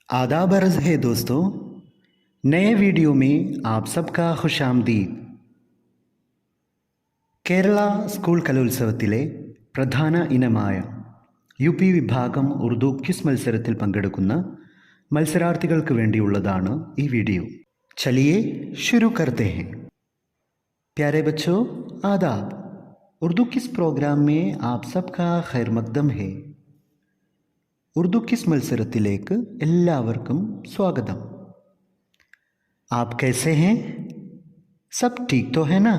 आदाब अर्ज़ है दोस्तों। नए वीडियो में आप सबका खुशामदीद। കേരള സ്കൂൾ കലോത്സവത്തിലെ പ്രധാന ഇനമായ യു പി വിഭാഗം ഉറുദു ക്വിസ് മത്സരത്തിൽ പങ്കെടുക്കുന്ന മത്സരാർത്ഥികൾക്ക് വേണ്ടിയുള്ളതാണ് ഈ വീഡിയോ। चलिए शुरू करते हैं। प्यारे बच्चों, आदाब। उर्दू किस प्रोग्राम में आप सबका खैर मकदम है। ഉറുദു ക്വിസ് മത്സരത്തിലേക്ക് എല്ലാവർക്കും സ്വാഗതം। आप कैसे हैं? सब ठीक तो है ना?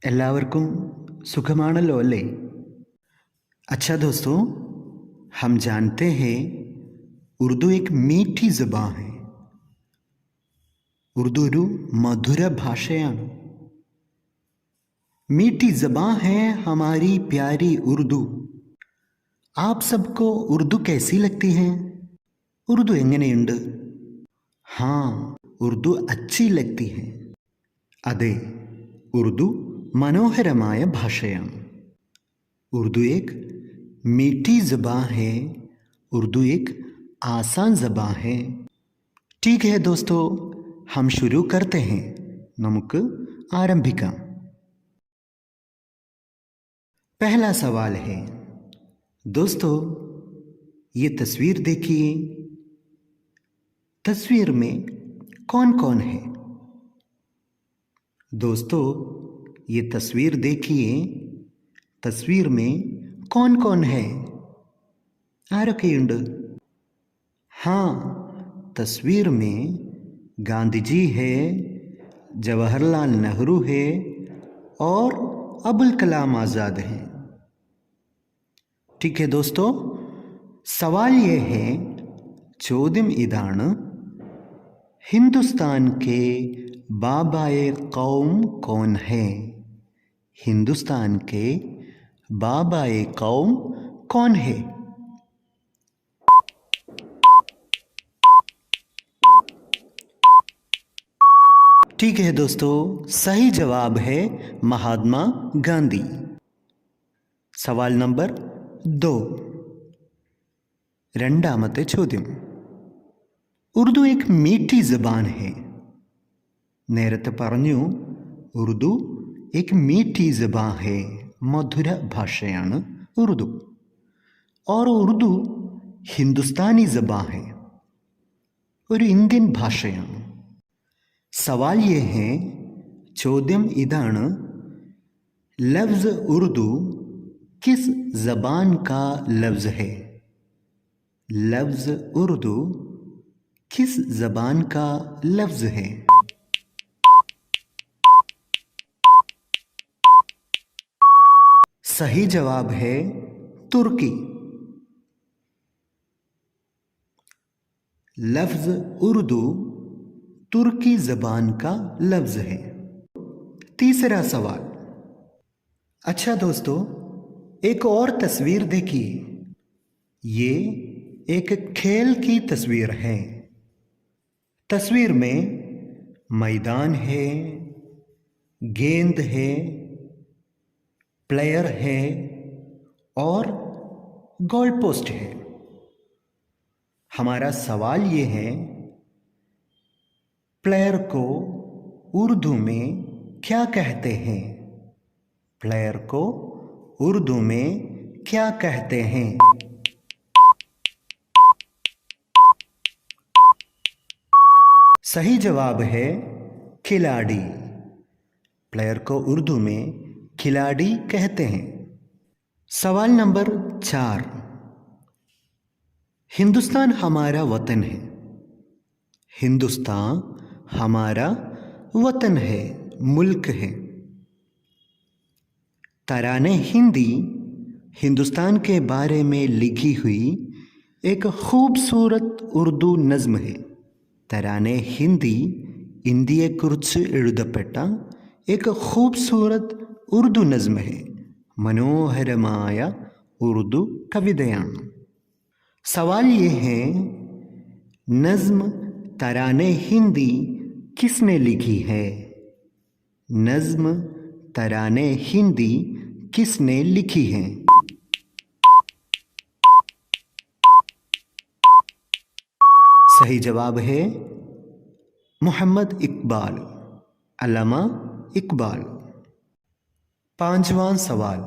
എല്ലാവർക്കും സുഖമാണല്ലോ അല്ലേ? अच्छा दोस्तों, हम जानते हैं उर्दू एक मीठी ज़बान है। उर्दू ഒരു മധുര ഭാഷയാണ്। मीठी ज़बान है हमारी प्यारी उर्दू। आप सबको उर्दू कैसी लगती है? उर्दू എങ്ങനെയുണ്ട്? हाँ, उर्दू अच्छी लगती है। അതെ, ഉറുദു മനോഹരമായ ഭാഷയാണ്। उर्दू एक मीठी ज़बान है। उर्दू एक आसान ज़बान है। ठीक है दोस्तों, हम शुरू करते हैं। നമുക്ക് ആരംഭിക്കാം। पहला सवाल है, दोस्तों ये तस्वीर देखिए। तस्वीर में कौन कौन है? दोस्तों ये तस्वीर देखिए। तस्वीर में कौन कौन है? ആരൊക്കെയുണ്ട്? हाँ, तस्वीर में गांधी जी है, जवाहरलाल नेहरू है और अबुल कलाम आज़ाद हैं। ठीक है दोस्तों, सवाल ये है, ചോദ്യം ഇതാണ്, हिंदुस्तान के बाबाए कौम कौन है? हिंदुस्तान के बाबाए कौम कौन है? ठीक है दोस्तों, सही जवाब है महात्मा गांधी। सवाल नंबर 2, രണ്ടാമത്തെ ചോദ്യം, ഉറുദു एक मीठी ज़बान है। നേരത്തെ പറഞ്ഞു ഉറുദു एक मीठी ज़बान है, മധുര ഭാഷയാണ് ഉറുദു। और ഉറുദു ഹിന്ദുസ്ഥാനി ज़बान है, ഒരു ഇന്ത്യൻ ഭാഷയാണ്। सवाल ये है, ചോദ്യം ഇതാണ്, लफ्ज़ उर्दू किस ज़बान का लफ्ज़ है? लफ्ज़ उर्दू किस ज़बान का लफ्ज़ है? सही जवाब है तुर्की। लफ्ज़ उर्दू तुर्की ज़बान का लफ्ज़ है। तीसरा सवाल, अच्छा दोस्तों एक और तस्वीर देखिए। ये एक खेल की तस्वीर है। तस्वीर में मैदान है, गेंद है, प्लेयर है और गोल पोस्ट है। हमारा सवाल ये है, प्लेयर को उर्दू में क्या कहते हैं? प्लेयर को उर्दू में क्या कहते हैं? सही जवाब है खिलाड़ी। प्लेयर को उर्दू में खिलाड़ी कहते हैं। सवाल नंबर 4, हिंदुस्तान हमारा वतन है। हिंदुस्तान हमारा वतन है, मुल्क है। तराने हिंदी हिंदुस्तान के बारे में लिखी हुई एक खूबसूरत उर्दू नज़्म है। തരാനെ ഹിന്ദി ഇന്ത്യയെക്കുറിച്ച് എഴുതപ്പെട്ട एक खूबसूरत उर्दू नज़्म है, മനോഹരമായ ഉറുദു കവിതയാണ്। सवाल ये है, नज़्म तराने हिंदी किसने लिखी है? नज़्म तराने हिंदी किसने लिखी है? सही जवाब है मोहम्मद इकबाल, अल्लामा इकबाल। पांचवां सवाल,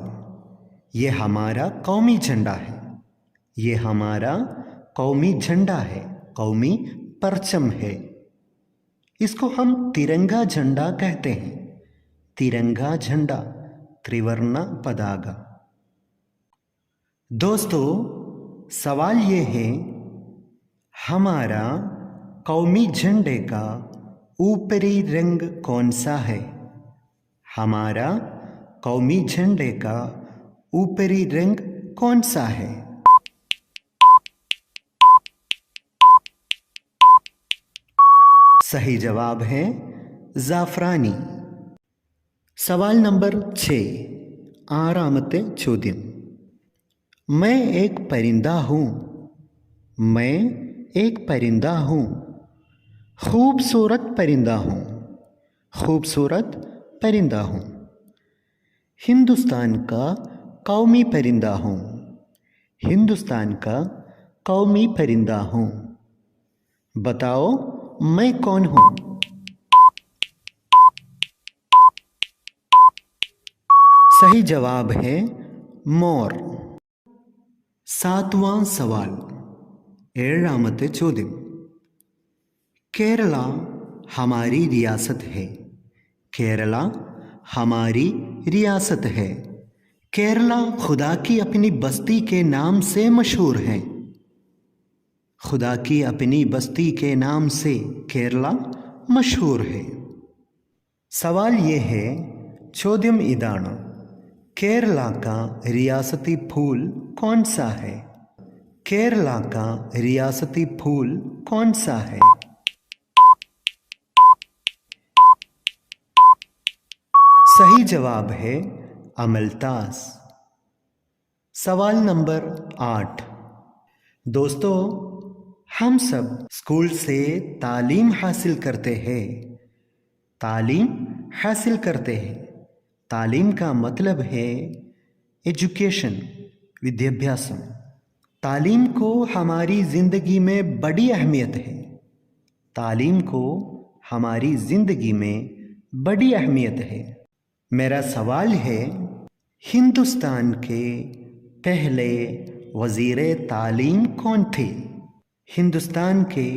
ये हमारा कौमी झंडा है। ये हमारा कौमी झंडा है, कौमी परचम है। इसको हम तिरंगा झंडा कहते हैं। तिरंगा झंडा, त्रिवर्ण पताका। दोस्तों, सवाल ये है, हमारा कौमी झंडे का ऊपरी रंग कौन सा है? हमारा कौमी झंडे का ऊपरी रंग कौन सा है? सही जवाब है जाफरानी। सवाल नंबर 6, आरामते ചോദ്യം। मैं एक परिंदा हूँ। मैं एक परिंदा हूँ, खूबसूरत परिंदा हूँ। खूबसूरत परिंदा हूँ। हिंदुस्तान का कौमी परिंदा हूँ। हिंदुस्तान का कौमी परिंदा हूँ। बताओ मैं कौन हूँ? सही जवाब है मोर। सातवां सवाल, ഏഴാമത്തെ ചോദ്യം। केरला हमारी रियासत है। केरला हमारी रियासत है। केरला खुदा की अपनी बस्ती के नाम से मशहूर है। खुदा की अपनी बस्ती के नाम से केरला मशहूर है। सवाल ये है, ചോദ്യം ഇതാണ്, केरला का रियासती फूल कौन सा है? केरला का रियासती फूल कौन सा है? सही जवाब है अमलतास। सवाल नंबर 8। दोस्तों, हम सब स्कूल से तालीम हासिल करते हैं। तालीम हासिल करते हैं। तालीम का मतलब है एजुकेशन, विद्याभ्यासम। तालीम को हमारी ज़िंदगी में बड़ी अहमियत है। तालीम को हमारी ज़िंदगी में बड़ी अहमियत है। मेरा सवाल है, हिंदुस्तान के पहले वज़ीरे तालीम कौन थे? हिंदुस्तान के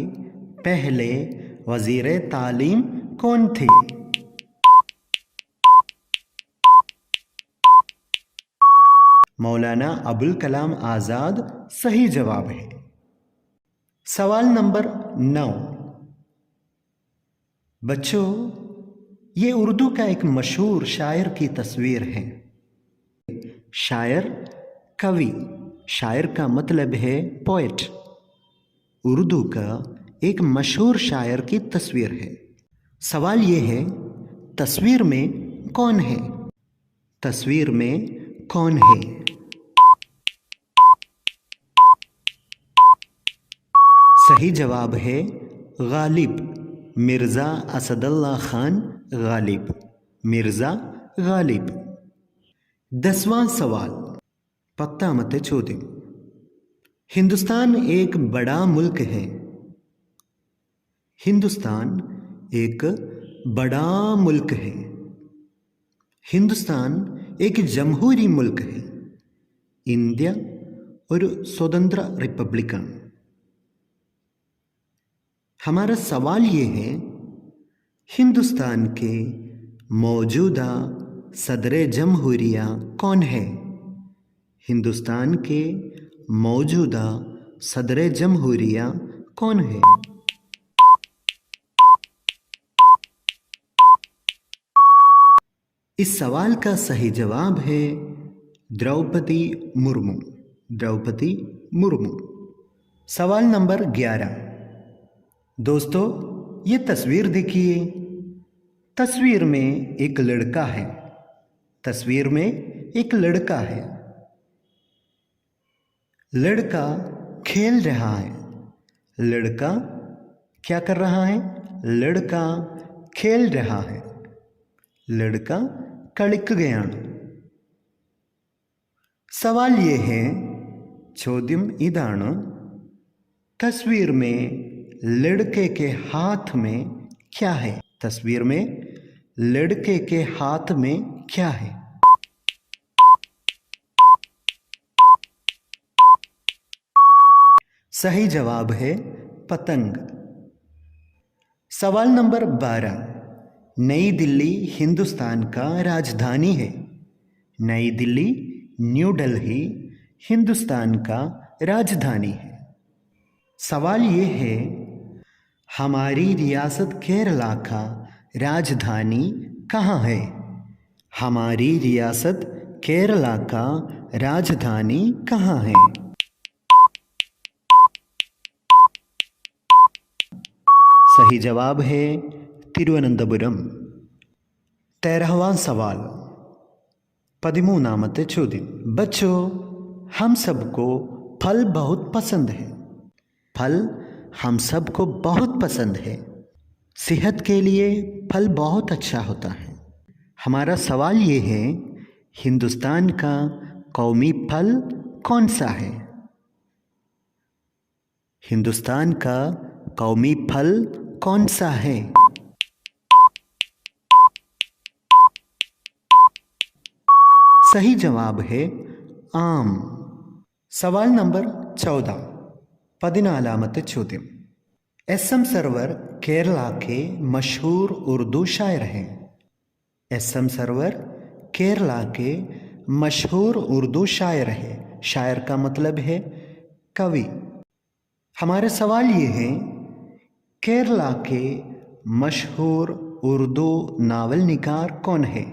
पहले वज़ीरे तालीम कौन थे? मौलाना अबुल कलाम आज़ाद सही जवाब है। सवाल नंबर 9। बच्चों, ये उर्दू का एक मशहूर शायर की तस्वीर है। शायर, कवि। शायर का मतलब है पोएट। उर्दू का एक मशहूर शायर की तस्वीर है। सवाल ये है, तस्वीर में कौन है? तस्वीर में कौन है? सही जवाब है गालिब, मिर्ज़ा असदुल्ला खान गालिब। मिर्ज़ा गालिब। 10वां सवाल, 10ാമത്തെ ചോദ്യം। हिंदुस्तान एक बड़ा मुल्क है। हिंदुस्तान एक बड़ा मुल्क है। हिंदुस्तान एक जमहूरी मुल्क है। ഇന്ത്യ ഒരു സ്വതന്ത്ര റിപ്പബ്ലിക്കാണ്। हमारा सवाल ये है, हिंदुस्तान के मौजूदा सदर जमहूरिया कौन है? हिंदुस्तान के मौजूदा सदर जमहूरिया कौन है? इस सवाल का सही जवाब है द्रौपदी मुर्मू। द्रौपदी मुर्मू। सवाल नंबर 11। दोस्तों, ये तस्वीर देखिए। तस्वीर में एक लड़का है। तस्वीर में एक लड़का है। लड़का खेल रहा है। लड़का क्या कर रहा है? लड़का खेल रहा है। लड़का കളിക്കുകയാണ്। सवाल ये है, ചോദ്യം ഇതാണ്, तस्वीर में लड़के के हाथ में क्या है? तस्वीर में लड़के के हाथ में क्या है? सही जवाब है पतंग। सवाल नंबर 12। नई दिल्ली हिंदुस्तान का राजधानी है। नई दिल्ली, न्यू दिल्ली हिंदुस्तान का राजधानी है। सवाल ये है, हमारी रियासत केरला का राजधानी कहाँ है? हमारी रियासत केरला का राजधानी कहाँ है? सही जवाब है തിരുവനന്തപുരം। 13वां सवाल। 13वां ചോദ്യം। बच्चों, हम सबको फल बहुत पसंद है। फल हम सबको बहुत पसंद है। सेहत के लिए फल बहुत अच्छा होता है। हमारा सवाल ये है, हिंदुस्तान का कौमी फल कौन सा है? हिंदुस्तान का कौमी फल कौन सा है? सही जवाब है आम। सवाल नंबर 14। 14वां ചോദ്യം। एस.एम. सरवर केरला के मशहूर उर्दू शायर हैं। एस.एम. सरवर केरला के मशहूर उर्दू शायर है। शायर का मतलब है कवि। हमारे सवाल ये हैं, केरला के मशहूर उर्दू नावल निगार कौन है?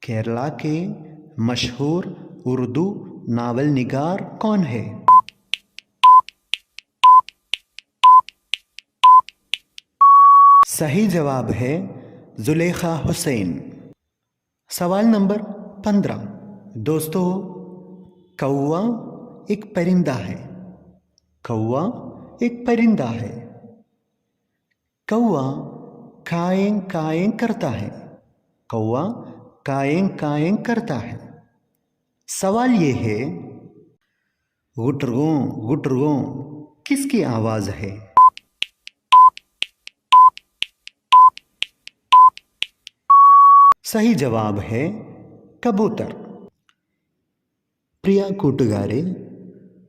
केरला के मशहूर उर्दू नावल निगार कौन है? सही जवाब है जुलेखा हुसैन। सवाल नंबर 15। दोस्तों, कौवा एक परिंदा है। कौवा एक परिंदा है। कौवा काएं काएं करता है। कौवा काएं काएं करता है। सवाल ये है, गुटरगों किसकी आवाज है? सही जवाब है കബൂത്തർ। പ്രിയ കൂട്ടുകാരെ,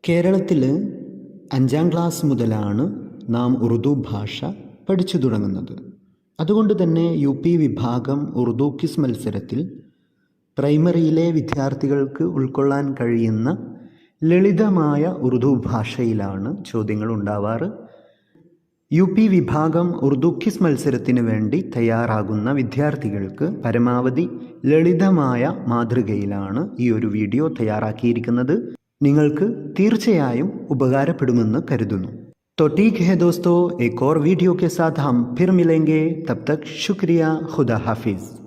കേരളത്തിൽ 5ാം ക്ലാസ് മുതലാണ് നാം ഉറുദു ഭാഷ പഠിച്ചു തുടങ്ങുന്നത്. അതുകൊണ്ട് തന്നെ UP വിഭാഗം ഉറുദു ക്വിസ് മത്സരത്തിൽ പ്രൈമറിയിലെ വിദ്യാർത്ഥികൾക്ക് ഉൾക്കൊള്ളാൻ കഴിയുന്ന ലളിതമായ ഉറുദു ഭാഷയിലാണ് ചോദ്യങ്ങൾ ഉണ്ടാവാറ്. UP വിഭാഗം ഉറുദു ക്വിസ് മത്സരത്തിന് വേണ്ടി തയ്യാറാകുന്ന വിദ്യാർത്ഥികൾക്ക് പരമാവധി ലളിതമായ മാതൃകയിലാണ് ഈ ഒരു വീഡിയോ തയ്യാറാക്കിയിരിക്കുന്നത്. നിങ്ങൾക്ക് തീർച്ചയായും ഉപകാരപ്പെടുമെന്ന് കരുതുന്നു. तो ठीक है दोस्तों, एक और वीडियो के साथ हम फिर मिलेंगे। तब तक शुक्रिया, खुदा हाफिज़।